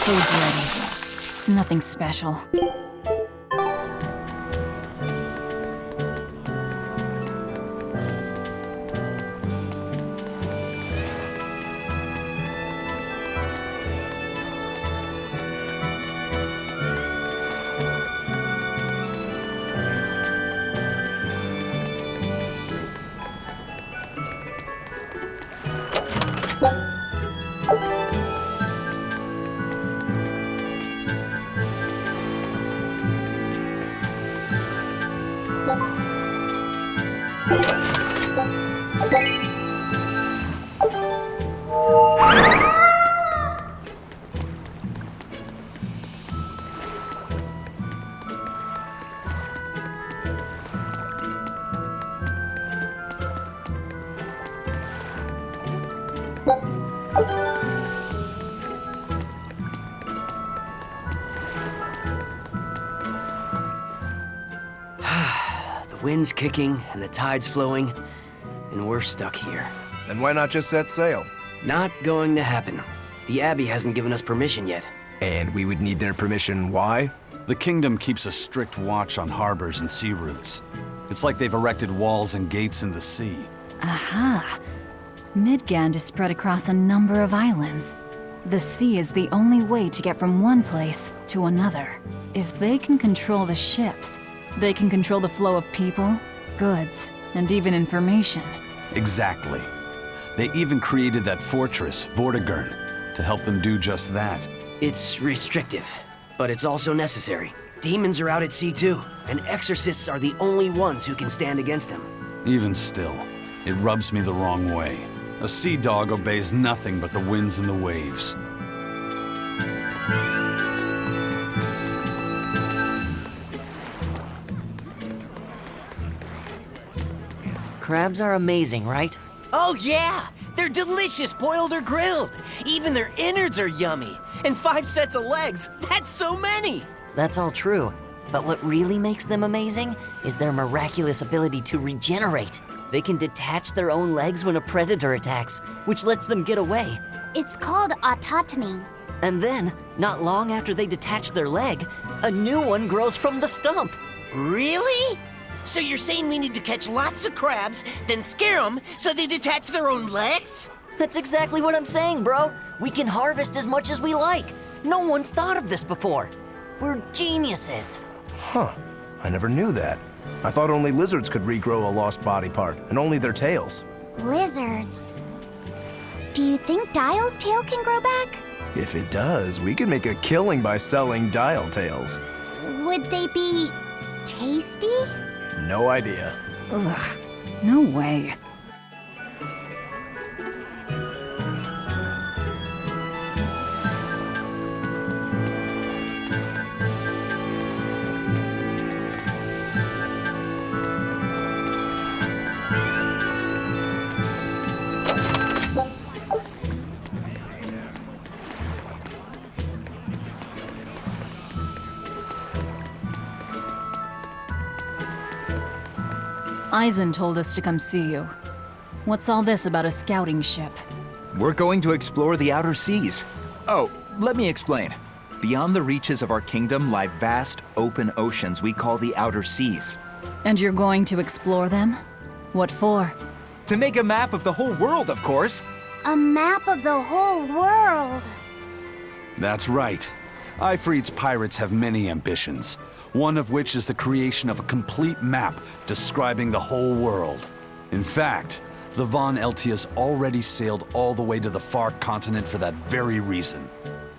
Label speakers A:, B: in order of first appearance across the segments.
A: food's ready. It's nothing special.
B: The wind's kicking and the tide's flowing, and we're stuck here.
C: Then why not just set sail?
B: Not going to happen. The Abbey hasn't given us permission yet.
C: And we would need their permission, why?
D: The kingdom keeps a strict watch on harbors and sea routes. It's like they've erected walls and gates in the sea.
A: Aha! Midgand is spread across a number of islands. The sea is the only way to get from one place to another. If they can control the ships, they can control the flow of people, goods, and even information.
D: Exactly. They even created that fortress, Vortigern, to help them do just that.
B: It's restrictive, but it's also necessary. Demons are out at sea too, and exorcists are the only ones who can stand against them.
D: Even still, it rubs me the wrong way. A sea dog obeys nothing but the winds and the waves.
E: Crabs are amazing, right?
F: Oh yeah! They're delicious boiled or grilled. Even their innards are yummy. And 5 sets of legs, that's so many!
E: That's all true. But what really makes them amazing is their miraculous ability to regenerate. They can detach their own legs when a predator attacks, which lets them get away.
G: It's called autotomy.
E: And then, not long after they detach their leg, a new one grows from the stump.
F: Really? So you're saying we need to catch lots of crabs, then scare them so they detach their own legs?
E: That's exactly what I'm saying, bro. We can harvest as much as we like. No one's thought of this before. We're geniuses.
C: Huh. I never knew that. I thought only lizards could regrow a lost body part, and only their tails.
G: Lizards. Do you think Dial's tail can grow back?
C: If it does, we could make a killing by selling dial tails.
G: Would they be tasty?
C: No idea.
A: Ugh, no way. Eisen told us to come see you. What's all this about a scouting ship?
H: We're going to explore the outer seas. Oh, let me explain. Beyond the reaches of our kingdom lie vast, open oceans we call the outer seas.
A: And you're going to explore them? What for?
H: To make a map of the whole world, of course.
G: A map of the whole world.
D: That's right. Ifrit's pirates have many ambitions, one of which is the creation of a complete map describing the whole world. In fact, the Von Eltias already sailed all the way to the far continent for that very reason.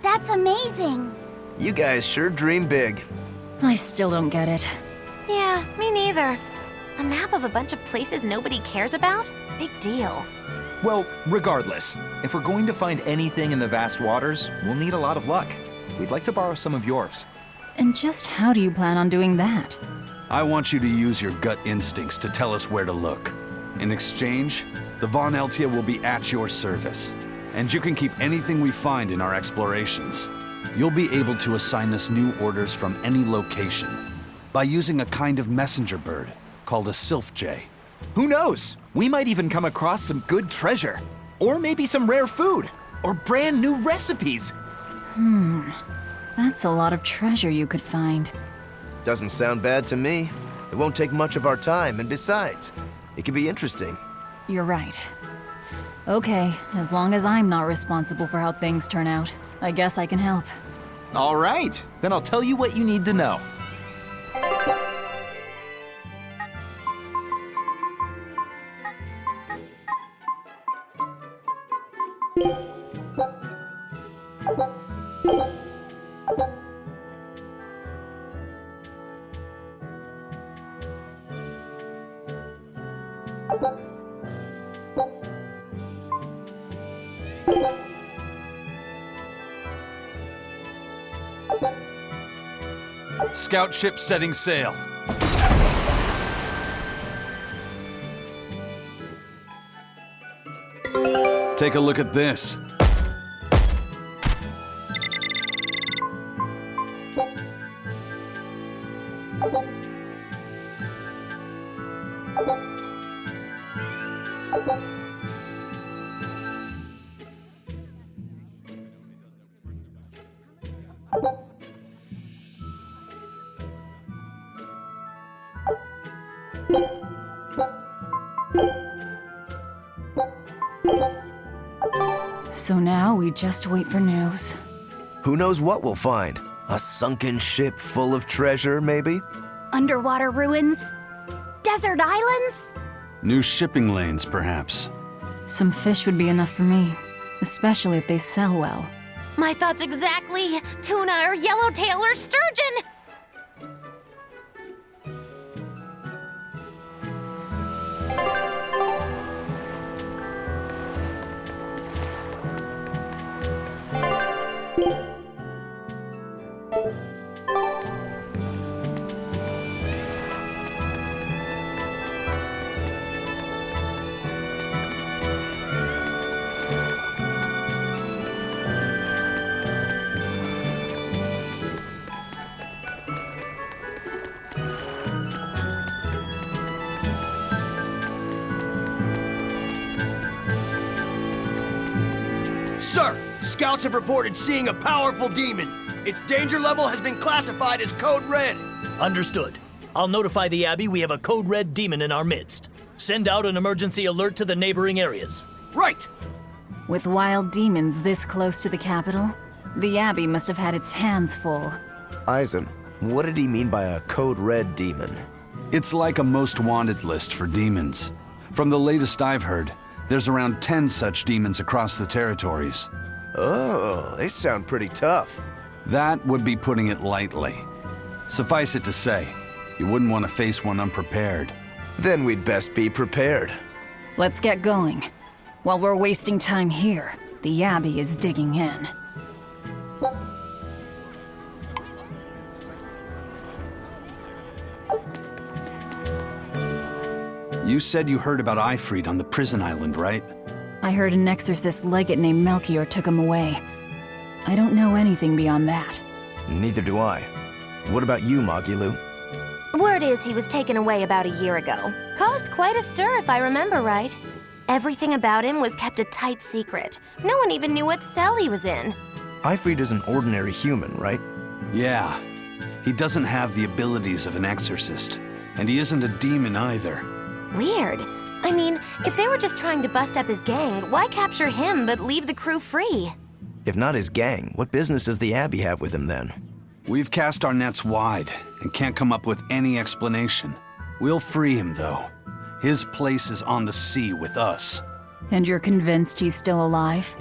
G: That's amazing.
C: You guys sure dream big.
A: I still don't get it.
I: Yeah, me neither. A map of a bunch of places nobody cares about? Big deal.
H: Well, regardless, if we're going to find anything in the vast waters, we'll need a lot of luck. We'd like to borrow some of yours.
A: And just how do you plan on doing that?
D: I want you to use your gut instincts to tell us where to look. In exchange, the Von Eltia will be at your service, and you can keep anything we find in our explorations. You'll be able to assign us new orders from any location by using a kind of messenger bird called a sylph jay.
H: Who knows? We might even come across some good treasure. Or maybe some rare food. Or brand new recipes.
A: That's a lot of treasure you could find.
C: Doesn't sound bad to me. It won't take much of our time, and besides, it could be interesting.
A: You're right. Okay, as long as I'm not responsible for how things turn out, I guess I can help.
H: All right, then I'll tell you what you need to know.
D: Scout ship setting sail. Take a look at this.
A: So now we just wait for news.
C: Who knows what we'll find? A sunken ship full of treasure, maybe?
G: Underwater ruins? Desert islands?
D: New shipping lanes, perhaps.
A: Some fish would be enough for me, especially if they sell well.
I: My thoughts exactly. Tuna or yellowtail or sturgeon.
B: Sir, scouts have reported seeing a powerful demon. Its danger level has been classified as Code Red.
J: Understood. I'll notify the Abbey we have a Code Red demon in our midst. Send out an emergency alert to the neighboring areas.
B: Right!
A: With wild demons this close to the capital, the Abbey must have had its hands full.
C: Eisen, what did he mean by a Code Red demon?
D: It's like a most wanted list for demons. From the latest I've heard, there's around 10 such demons across the territories.
C: Oh, they sound pretty tough.
D: That would be putting it lightly. Suffice it to say, you wouldn't want to face one unprepared.
C: Then we'd best be prepared.
A: Let's get going. While we're wasting time here, the Abbey is digging in.
D: You said you heard about Ifrit on the prison island, right?
A: I heard an exorcist legate named Melchior took him away. I don't know anything beyond that.
C: Neither do I. What about you, Magilu?
I: Word is he was taken away about a year ago. Caused quite a stir, if I remember right. Everything about him was kept a tight secret. No one even knew what cell he was in.
C: Ifrit is an ordinary human, right?
D: Yeah. He doesn't have the abilities of an exorcist, and he isn't a demon either.
I: Weird. I mean, if they were just trying to bust up his gang, why capture him but leave the crew free?
C: If not his gang, what business does the Abbey have with him then?
D: We've cast our nets wide and can't come up with any explanation. We'll free him, though. His place is on the sea with us.
A: And you're convinced he's still alive?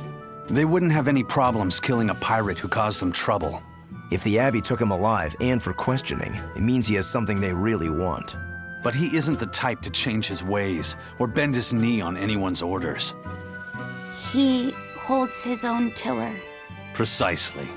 D: They wouldn't have any problems killing a pirate who caused them trouble.
C: If the Abbey took him alive and for questioning, it means he has something they really want.
D: But he isn't the type to change his ways or bend his knee on anyone's orders.
G: He holds his own tiller.
D: Precisely.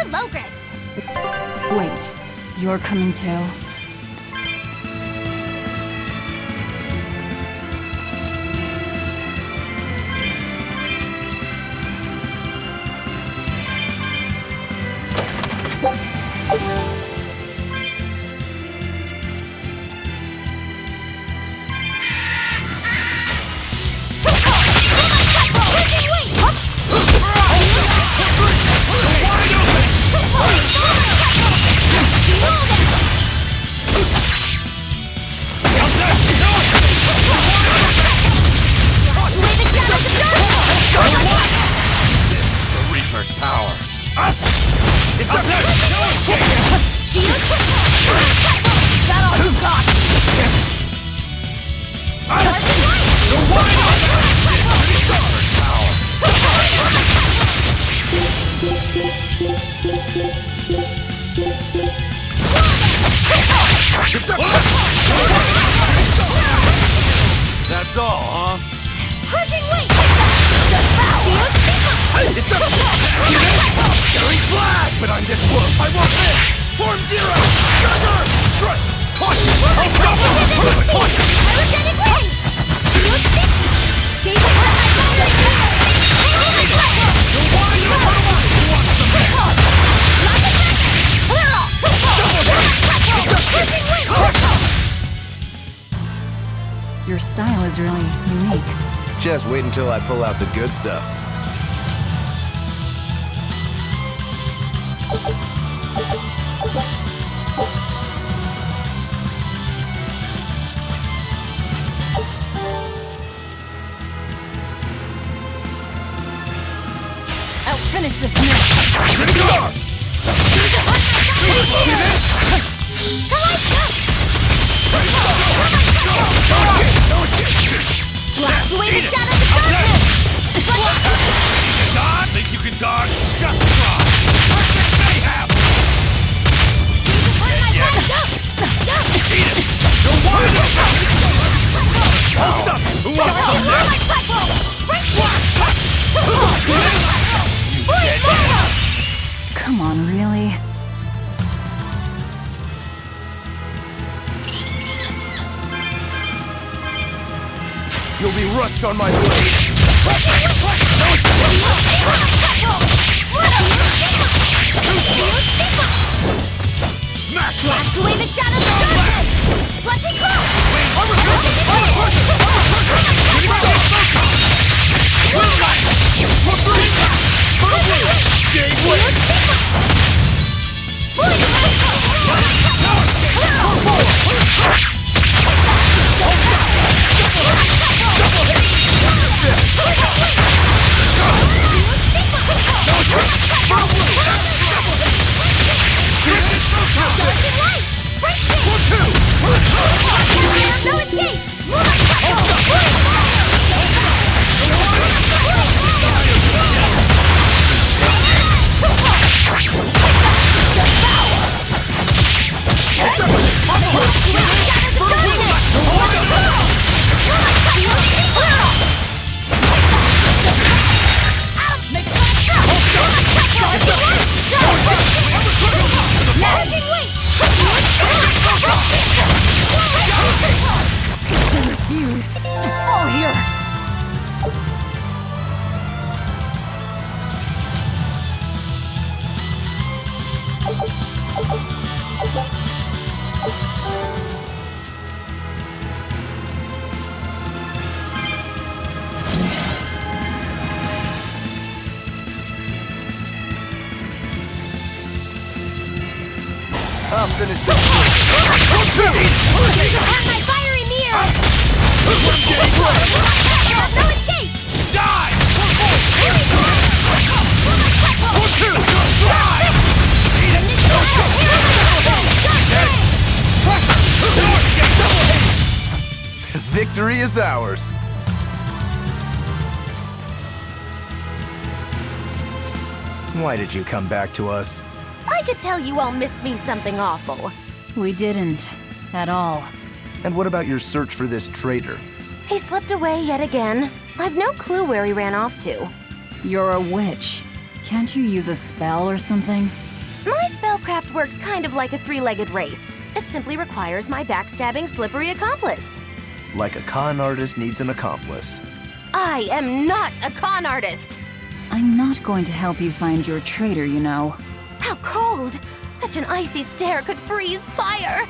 G: to Logris!
A: Wait, you're coming too?
D: That's all, huh?
G: Crushing weight!
C: Carry flag! But I'm this close! I won't miss! Form zero! Thunder! Strike! Caution! Unstoppable! Caution!
G: Energetic ring! Gaze upon my fiery
A: Your style is really unique.
C: Just wait until I pull out the good stuff.
A: I'll finish this now.
G: Blast away the shadows of darkness!
D: Think you can dodge? Just try! Perfect mayhem! Eat it! You're wide open! Hold up! Who wants some next?
A: Come on, really?
C: You'll be rust on my blade!
G: Blast away the shadows of darkness! Let's it go! No escape!
A: I refuse to fall here.
C: I'll finish this.
G: At my fiery mirror! No escape!
D: Die!
C: Victory is ours. Why did you come back to us?
I: I could tell you all missed me something awful.
A: We didn't. At all.
C: And what about your search for this traitor?
I: He slipped away yet again. I've no clue where he ran off to.
A: You're a witch. Can't you use a spell or something?
I: My spellcraft works kind of like a three-legged race. It simply requires my backstabbing, slippery accomplice.
C: Like a con artist needs an accomplice.
I: I am not a con artist!
A: I'm not going to help you find your traitor, you know.
I: How cold! Such an icy stare could freeze fire!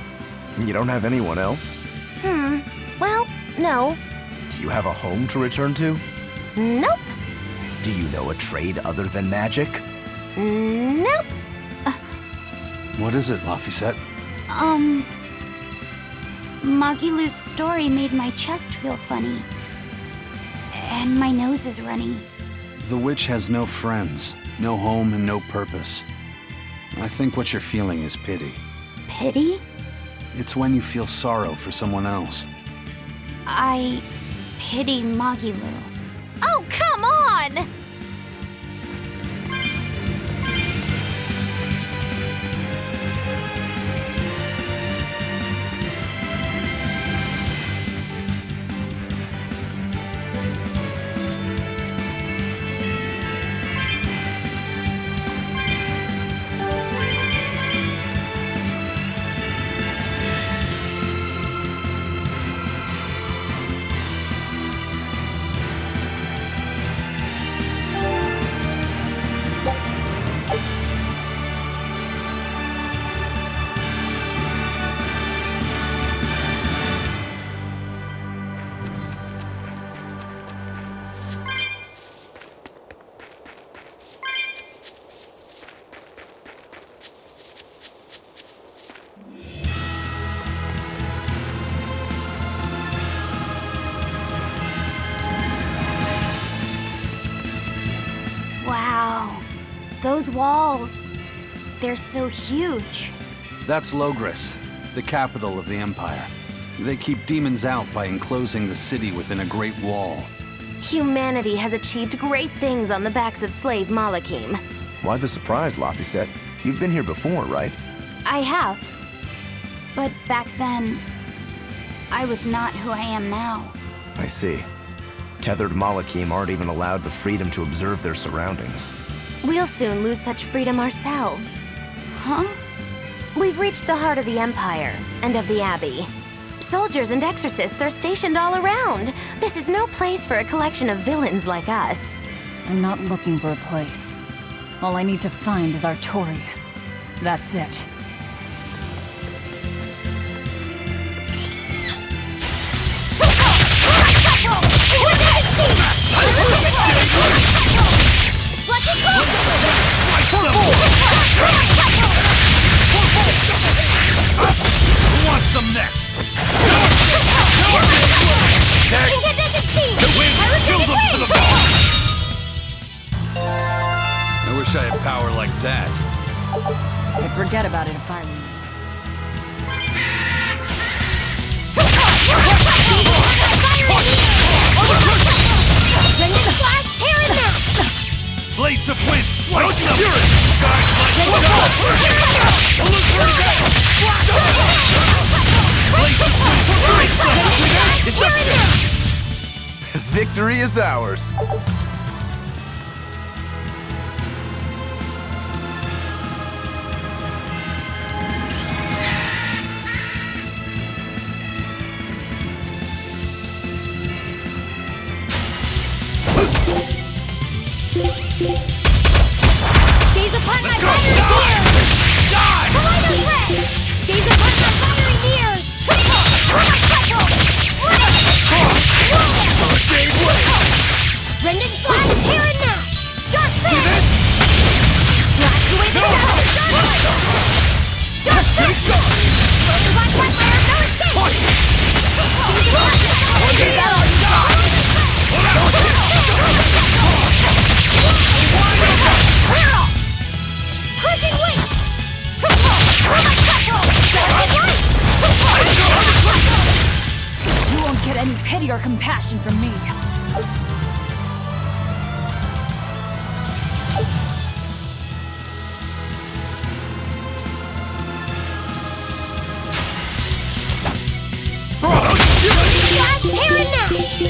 C: And you don't have anyone else?
I: Well, no.
C: Do you have a home to return to?
I: Nope.
C: Do you know a trade other than magic?
I: Nope.
D: What is it, Laphicet?
G: Magilu's story made my chest feel funny. And my nose is runny.
D: The witch has no friends, no home, and no purpose. I think what you're feeling is pity.
G: Pity?
D: It's when you feel sorrow for someone else.
G: I pity Magilu.
I: Oh, come on!
G: Wow. Those walls. They're so huge.
D: That's Logris, the capital of the Empire. They keep demons out by enclosing the city within a great wall.
I: Humanity has achieved great things on the backs of slave Malakim.
C: Why the surprise, Laphicet? You've been here before, right?
G: I have. But back then, I was not who I am now.
C: I see. Tethered Malakim aren't even allowed the freedom to observe their surroundings.
I: We'll soon lose such freedom ourselves.
G: Huh?
I: We've reached the heart of the Empire and of the Abbey. Soldiers and exorcists are stationed all around. This is no place for a collection of villains like us.
A: I'm not looking for a place. All I need to find is Artorias. That's it.
C: Who wants some next? The wind filled them to the bone!
D: I wish I had power like that.
A: I'd forget about it if I were you.
C: Blades of wind, slice them! Guys, let's go! Blades of wind, slice them! Victory is ours!
G: Gaze upon my firing ears! Collider threat! Gaze upon my firing ears! Rendon flash, tear and mash! Dark fist! Blast away the shadows! Dark fist! Flash by fire, no escape! Crushing weight!
A: You won't get any pity or compassion from me.
G: Flash, tear and mash!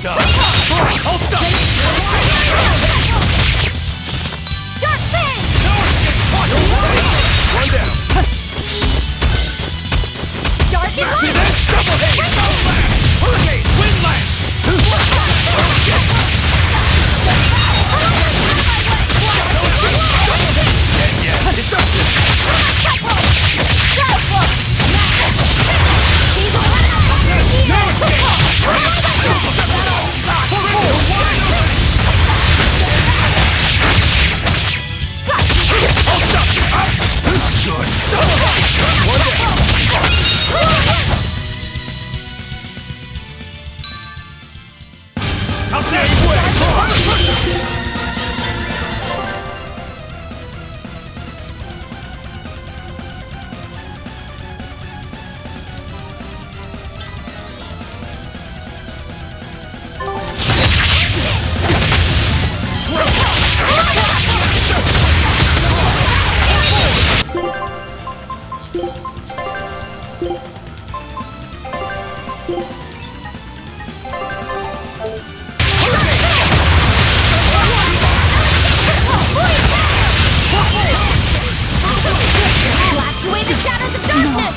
C: die. Hold up!
G: Dark Fang!
C: One down.
G: Dark and
C: See
G: Light!
C: this? Double hit! Hurricane! Wind Lash! I'll save you!
G: Blast away the shadows of darkness!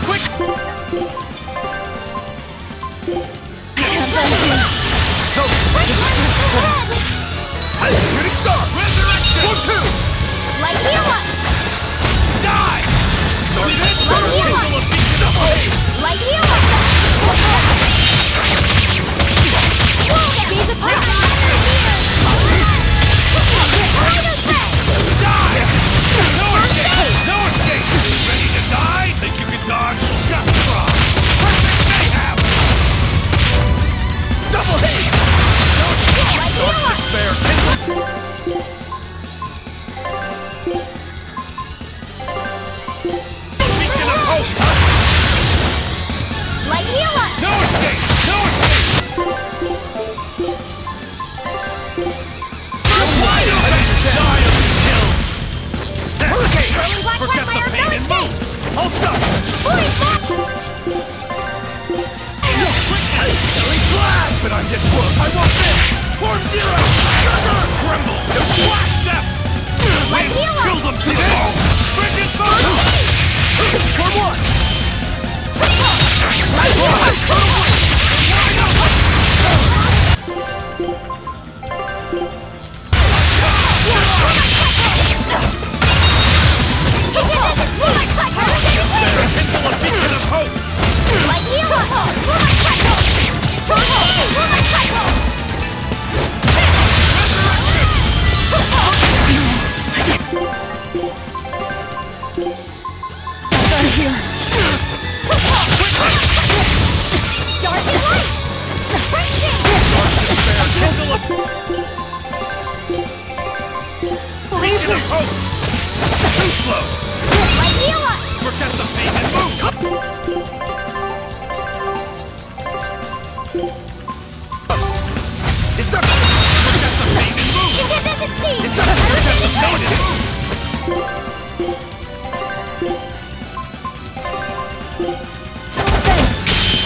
C: Shooting star! Resurrection! 1-2!
G: Light heal up!
C: Die! See this?
G: Light heal up! Light heal up! Gaze upon the fire here!
C: Die! No escape! No escape! Ready to die? Think you can dodge? Just try! Perfect mayhem! Double hit!
G: Light heal up!
C: Fair! Beacon of hope!
G: Light heal up!
C: No escape! No escape! Wide open! Die or be killed! Hurricane!
G: Swirling black
C: Forget the
G: fire,
C: pain
G: no
C: and move!
G: escape!
C: Hold up! Silly flag! But on this world, I won't miss! Form Zero! Thunder! Tremble! Blast them!
G: Light heal up!
C: Kill them to the bone! Bridget Thunder! Form One!
G: Light heal up!
C: Beacon of hope!
G: Light heal up! Dark and light!
C: Beacon of hope! Too slow!
G: Light heal up!
C: Forget the pain and move! It's up! Forget the pain and move!
G: Incandescent speed!
C: It's up! Forget the pain and move!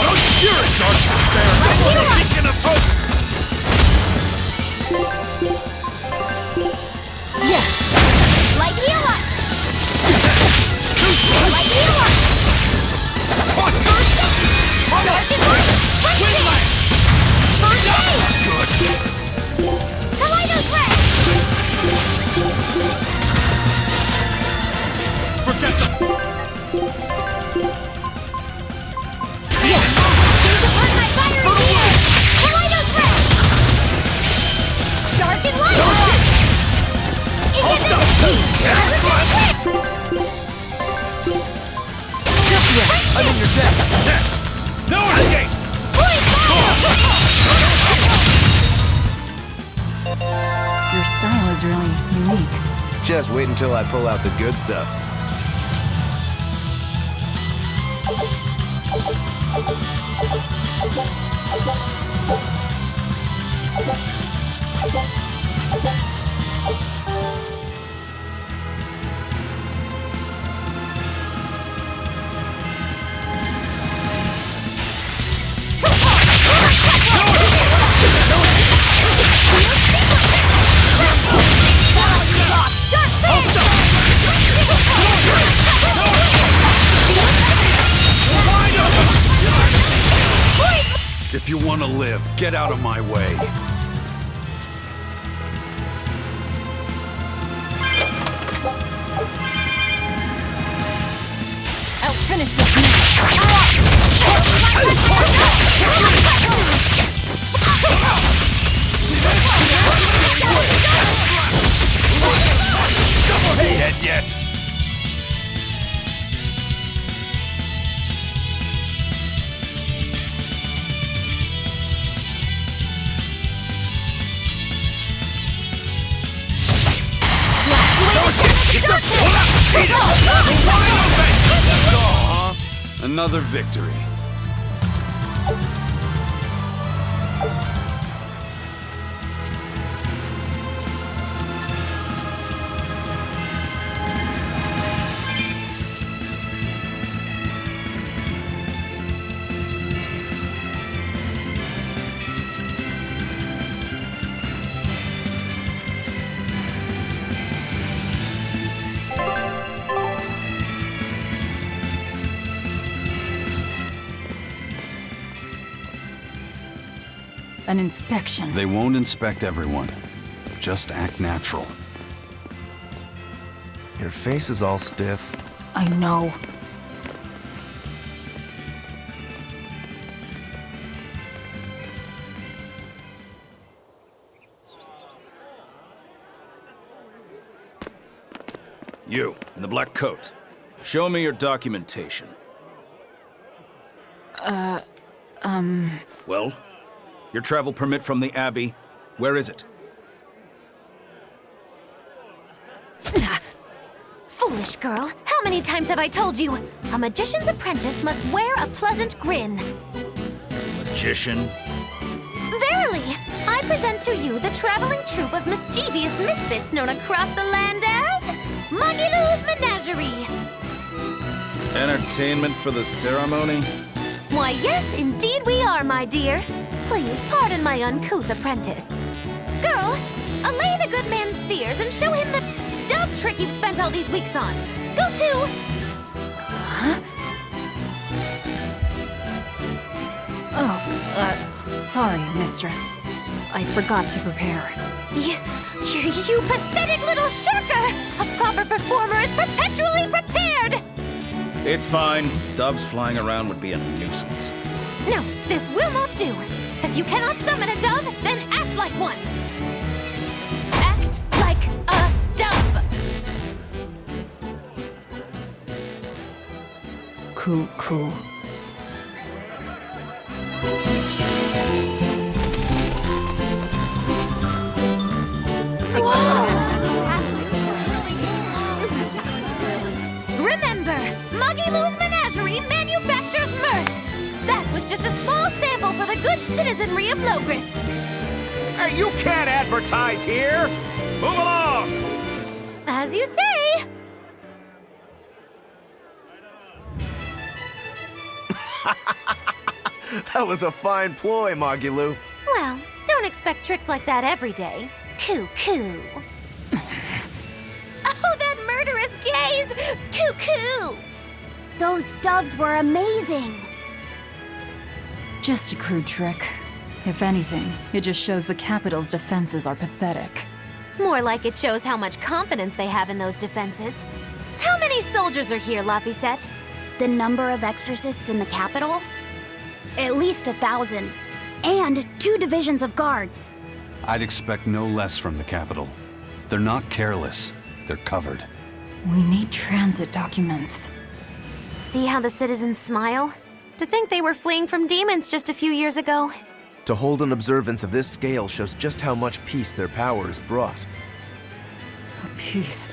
C: Don't steer it, Dark Despair! Beacon of hope!
G: Light heal up!
C: Too slow!
G: Light heal up!
C: Monster!
G: Dark and light!
C: Wind Lash!
G: First aid!
C: Good!
G: Kaleido threat!
C: Forget the...
G: Gaze upon my fiery here! Kaleido threat! Dark and light! Incandescent speed!
C: I'm in your deck! No escape!
A: Your style is really unique.
K: Just wait until I pull out the good stuff.
D: want to live. Get out of my way.
A: I'll finish this now.
C: Dead yet.
D: Another victory.
A: An inspection.
D: They won't inspect everyone. Just act natural.
K: Your face is all stiff.
A: I know.
L: You, in the black coat. Show me your documentation. Well? Your travel permit from the Abbey, where is it?
I: Foolish girl, how many times have I told you? A magician's apprentice must wear a pleasant grin.
L: Magician?
I: Verily, I present to you the traveling troupe of mischievous misfits known across the land as Magilou's Menagerie.
L: Entertainment for the ceremony?
I: Why, yes, indeed we are, my dear. Please pardon my uncouth apprentice. Girl, allay the good man's fears and show him the dove trick you've spent all these weeks on. Go to...
A: Oh, sorry, mistress. I forgot to prepare.
I: You pathetic little shirker! A proper performer is perpetually prepared!
L: It's fine. Doves flying around would be a nuisance.
I: No, this will not do. If you cannot summon a dove, then act like one. Act like a dove.
A: Cool.
I: Remember, Magilou's Menagerie manufactures mirth. That was just a small sample for the good citizenry of Logris.
C: Hey, you can't advertise here! Move along!
I: As you say.
K: That was a fine ploy, Magilou.
I: Well, don't expect tricks like that every day. Coo. Oh, that murderous gaze! Coo.
G: Those doves were amazing.
A: Just a crude trick. If anything, it just shows the capital's defenses are pathetic.
I: More like it shows how much confidence they have in those defenses. How many soldiers are here, Laphicet?
G: The number of exorcists in the capital? At least 1,000. And 2 divisions of guards.
D: I'd expect no less from the capital. They're not careless. They're covered.
A: We need transit documents.
I: See how the citizens smile? To think they were fleeing from demons just a few years ago.
K: To hold an observance of this scale shows just how much peace their power has brought.
A: A piece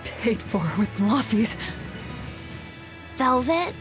A: paid for with Laffy's.
G: Velvet?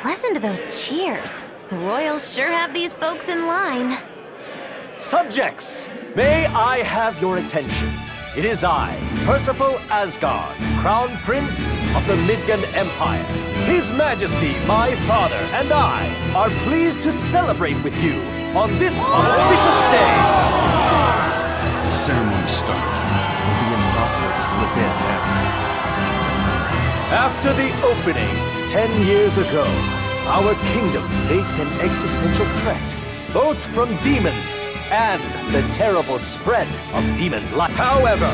I: Listen to those cheers. The royals sure have these folks in line.
M: Subjects, may I have your attention? It is I, Percival Asgard, Crown Prince of the Midgard Empire. His Majesty, my father, and I are pleased to celebrate with you on this auspicious day.
D: The ceremony started.
K: It'll be impossible to slip in now.
M: After the opening, 10 years ago, our kingdom faced an existential threat, both from demons and the terrible spread of demon life. However,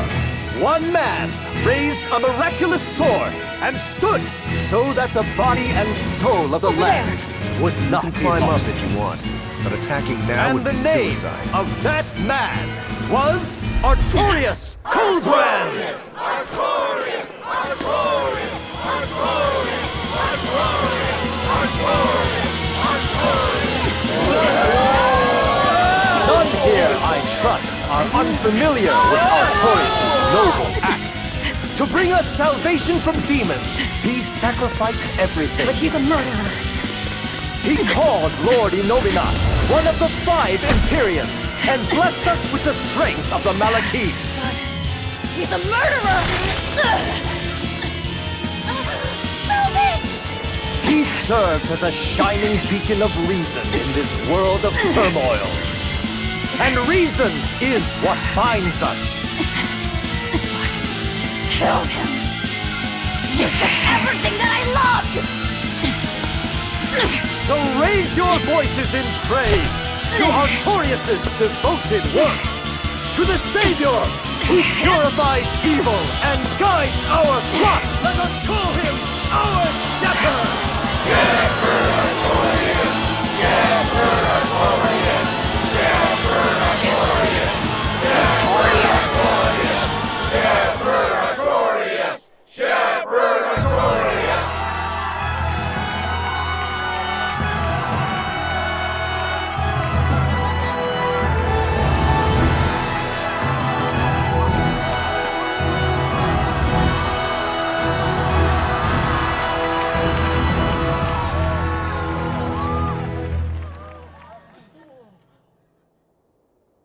M: one man raised a miraculous sword and stood so that the body and soul of the land would not
K: You can
M: be
K: climb
M: lost.
K: up if you want, but attacking now
M: And
K: would
M: the
K: be
M: name
K: suicide.
M: of that man was Artorias Coldbrand! None here, I trust, are unfamiliar with Artorias' noble act. To bring us salvation from demons, he sacrificed everything.
A: But he's a murderer.
M: He called Lord Inominat, one of the 5 Imperiums, and blessed us with the strength of the Malekith.
A: But he's a murderer!
I: Move it!
M: He serves as a shining beacon of reason in this world of turmoil. And reason is what binds us.
A: But you killed him. You took everything that I loved!
M: So raise your voices in praise to Artorias' devoted work, to the Savior who purifies evil and guides our flock. Let us call him our Shepherd! Shepherd Artorias! Shepherd Artorias! Shepherd Artorias! Shepherd Artorias! Shepherd Artorias! Shepherd Artorias!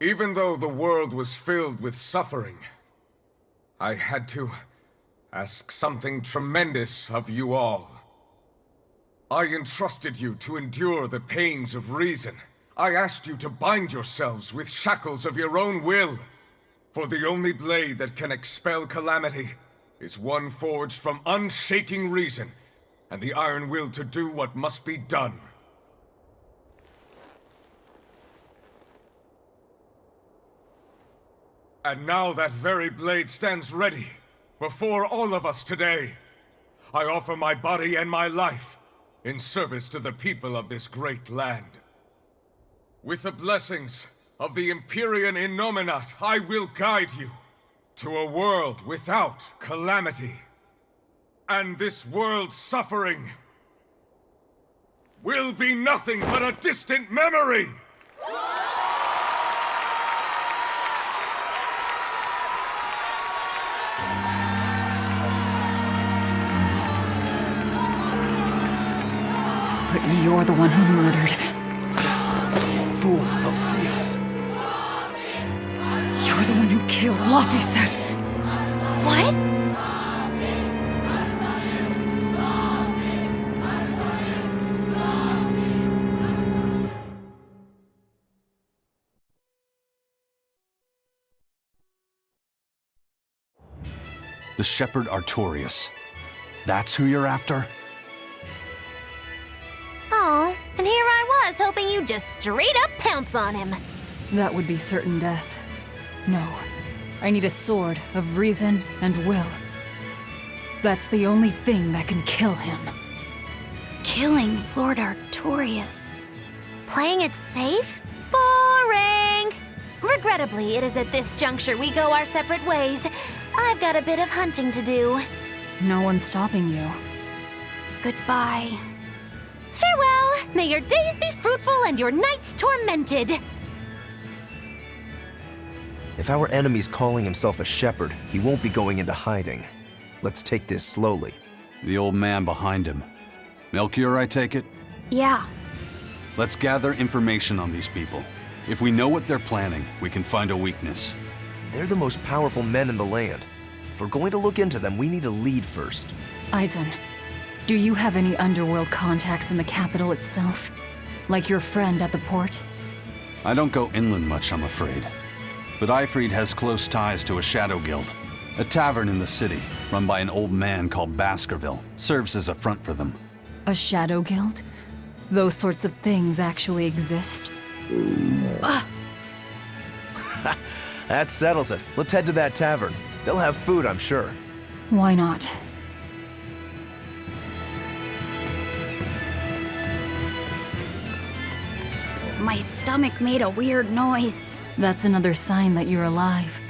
C: Even though the world was filled with suffering, I had to ask something tremendous of you all. I entrusted you to endure the pains of reason. I asked you to bind yourselves with shackles of your own will. For the only blade that can expel calamity is one forged from unshaking reason and the iron will to do what must be done. And now that very blade stands ready before all of us today. I offer my body and my life in service to the people of this great land. With the blessings of the Empyrean Innominat, I will guide you to a world without calamity. And this world's suffering will be nothing but a distant memory!
A: But you're the one who murdered.
K: Fool, they'll see us.
A: You're the one who killed Laphicet.
I: What?
D: The Shepherd Artorias. That's who you're after?
I: Oh, and here I was hoping you'd just straight up pounce on him.
A: That would be certain death. No. I need a sword of reason and will. That's the only thing that can kill him.
G: Killing Lord Artorias.
I: Playing it safe? Boring! Regrettably, it is at this juncture we go our separate ways. I've got a bit of hunting to do.
A: No one's stopping you.
G: Goodbye.
I: Farewell! May your days be fruitful and your nights tormented!
K: If our enemy's calling himself a shepherd, he won't be going into hiding. Let's take this slowly.
D: The old man behind him. Melchior, I take it?
G: Yeah.
D: Let's gather information on these people. If we know what they're planning, we can find a weakness.
K: They're the most powerful men in the land. If we're going to look into them, we need a lead first.
A: Eisen, do you have any underworld contacts in the capital itself? Like your friend at the port?
D: I don't go inland much, I'm afraid. But Eifried has close ties to a shadow guild. A tavern in the city, run by an old man called Baskerville, serves as a front for them.
A: A shadow guild? Those sorts of things actually exist?
K: That settles it. Let's head to that tavern. They'll have food, I'm sure.
A: Why not?
G: My stomach made a weird noise.
A: That's another sign that you're alive.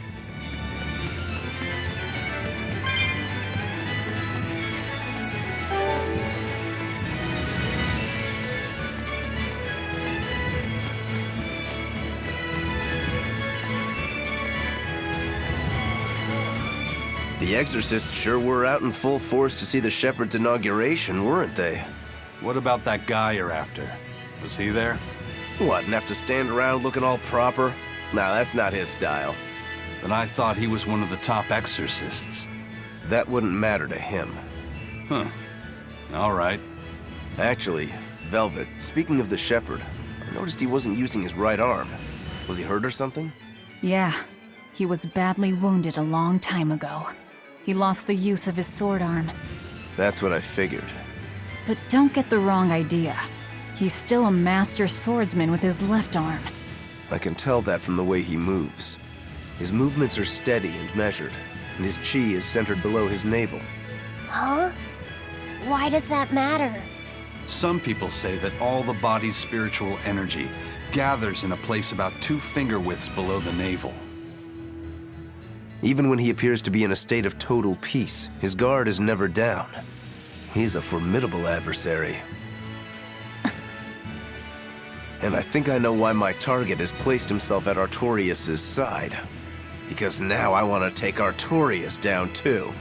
K: The exorcists sure were out in full force to see the shepherd's inauguration, weren't they?
D: What about that guy you're after? Was he there?
K: What, and have to stand around looking all proper? Nah, that's not his style.
D: But I thought he was one of the top exorcists.
K: That wouldn't matter to him.
D: Huh. All right.
K: Actually, Velvet, speaking of the shepherd, I noticed he wasn't using his right arm. Was he hurt or something?
A: Yeah. He was badly wounded a long time ago. He lost the use of his sword arm.
K: That's what I figured.
A: But don't get the wrong idea. He's still a master swordsman with his left arm.
K: I can tell that from the way he moves. His movements are steady and measured, and his chi is centered below his navel.
I: Huh? Why does that matter?
D: Some people say that all the body's spiritual energy gathers in a place about 2 finger widths below the navel.
K: Even when he appears to be in a state of total peace, his guard is never down. He's a formidable adversary. And I think I know why my target has placed himself at Artorias' side. Because now I want to take Artorias down too.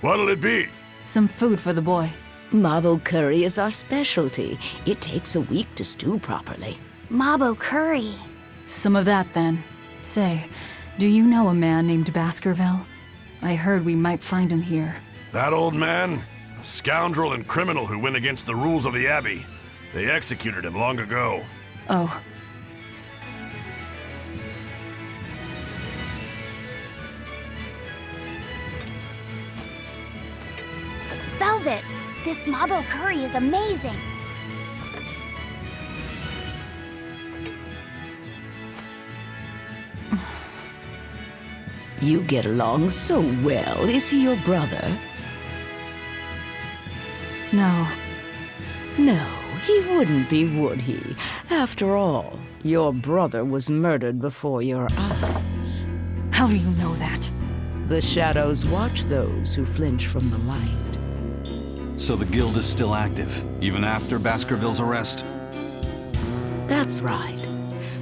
L: What'll it be?
A: Some food for the boy.
N: Mabo curry is our specialty. It takes a week to stew properly.
G: Mabo curry.
A: Some of that, then. Say, do you know a man named Baskerville? I heard we might find him here.
L: That old man? A scoundrel and criminal who went against the rules of the Abbey. They executed him long ago.
A: Oh.
G: Velvet, this Mabo curry is amazing.
N: You get along so well. Is he your brother?
A: No.
N: No, he wouldn't be, would he? After all, your brother was murdered before your eyes.
A: How do you know that?
N: The shadows watch those who flinch from the light.
D: So the guild is still active, even after Baskerville's arrest?
N: That's right.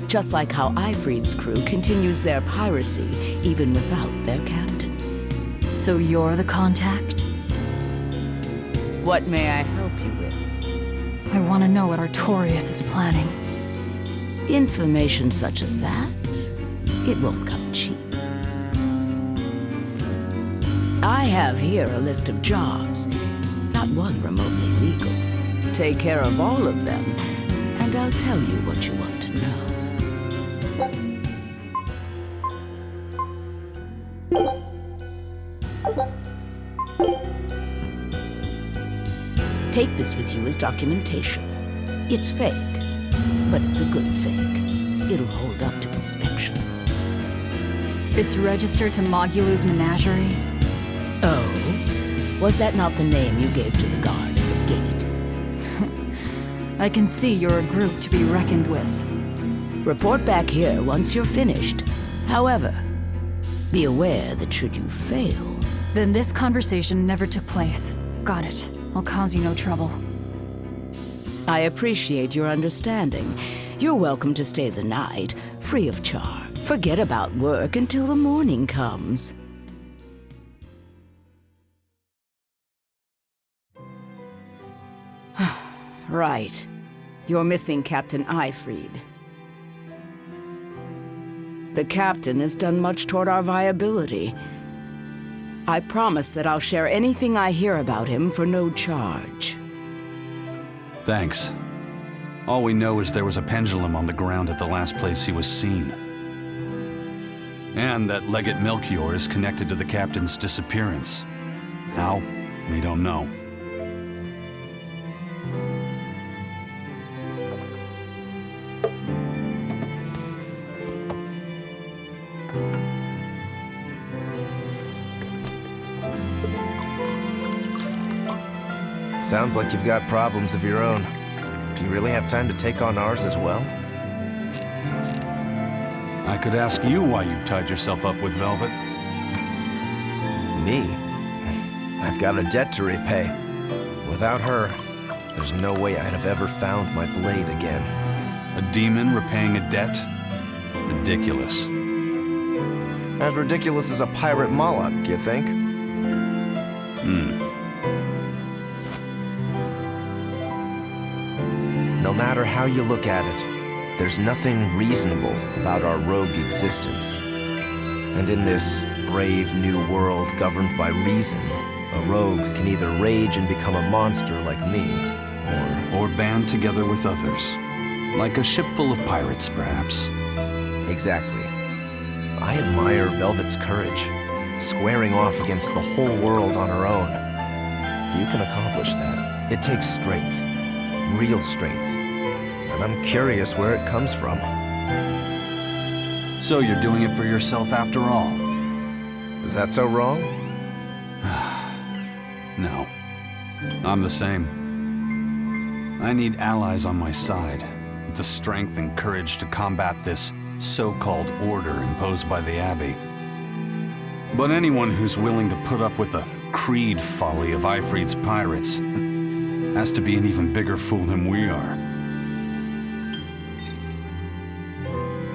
N: Just like how Ifrid's crew continues their piracy, even without their captain.
A: So you're the contact?
N: What may I help you with?
A: I want to know what Artorias is planning.
N: Information such as that, it won't come cheap. I have here a list of jobs, not one remotely legal. Take care of all of them, and I'll tell you what you want to know. Take this with you as documentation. It's fake, but it's a good fake. It'll hold up to inspection.
A: It's registered to Mogulu's menagerie?
N: Oh? Was that not the name you gave to the guard at the gate?
A: I can see you're a group to be reckoned with.
N: Report back here once you're finished. However, be aware that should you fail...
A: Then this conversation never took place. Got it. I'll cause you no trouble.
N: I appreciate your understanding. You're welcome to stay the night, free of charge. Forget about work until the morning comes. Right. You're missing Captain Ifrid. The captain has done much toward our viability. I promise that I'll share anything I hear about him for no charge.
D: Thanks. All we know is there was a pendulum on the ground at the last place he was seen. And that Legate Melchior is connected to the captain's disappearance. How? We don't know.
K: Sounds like you've got problems of your own. Do you really have time to take on ours as well?
D: I could ask you why you've tied yourself up with Velvet.
K: Me? I've got a debt to repay. Without her, there's no way I'd have ever found my blade again.
D: A demon repaying a debt? Ridiculous.
K: As ridiculous as a pirate Moloch, you think? No matter how you look at it, there's nothing reasonable about our rogue existence. And in this brave new world governed by reason, a rogue can either rage and become a monster like me,
D: or band together with others. Like a ship full of pirates, perhaps.
K: Exactly. I admire Velvet's courage, squaring off against the whole world on her own. If you can accomplish that, it takes strength. Real strength. And I'm curious where it comes from.
D: So you're doing it for yourself after all?
K: Is that so wrong?
D: No. I'm the same. I need allies on my side, with the strength and courage to combat this so-called order imposed by the Abbey. But anyone who's willing to put up with the creed folly of Ifrid's pirates has to be an even bigger fool than we are.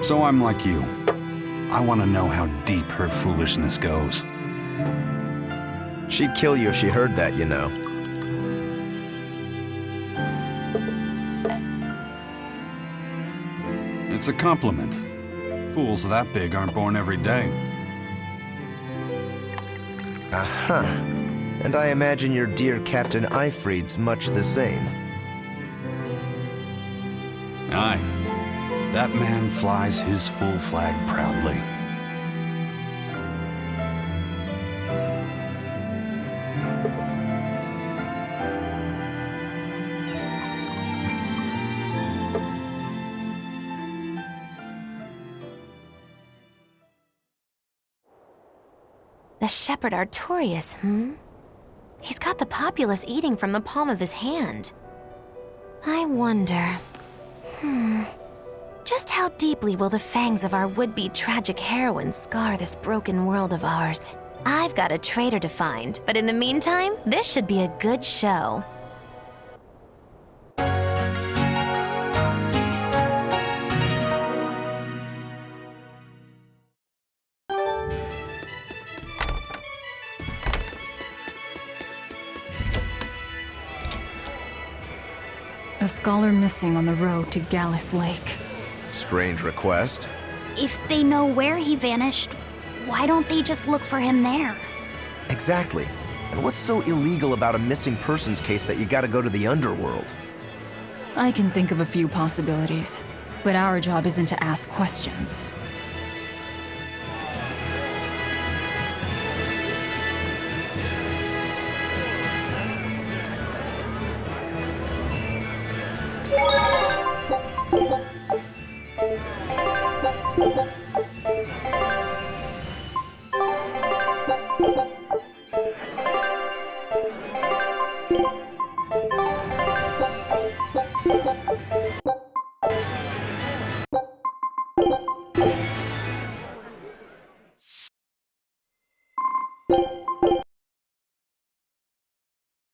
D: So I'm like you. I want to know how deep her foolishness goes.
K: She'd kill you if she heard that, you know.
D: It's a compliment. Fools that big aren't born every day.
K: Aha. And I imagine your dear Captain Eifried's much the same.
D: Aye. That man flies his full flag proudly.
I: The shepherd Artorias, He's got the populace eating from the palm of his hand. I wonder... Just how deeply will the fangs of our would-be tragic heroine scar this broken world of ours? I've got a traitor to find, but in the meantime, this should be a good show.
A: A scholar missing on the road to Gallus Lake.
K: Strange request.
G: If they know where he vanished, why don't they just look for him there?
K: Exactly. And what's so illegal about a missing persons case that you gotta go to the underworld?
A: I can think of a few possibilities, but our job isn't to ask questions.
G: You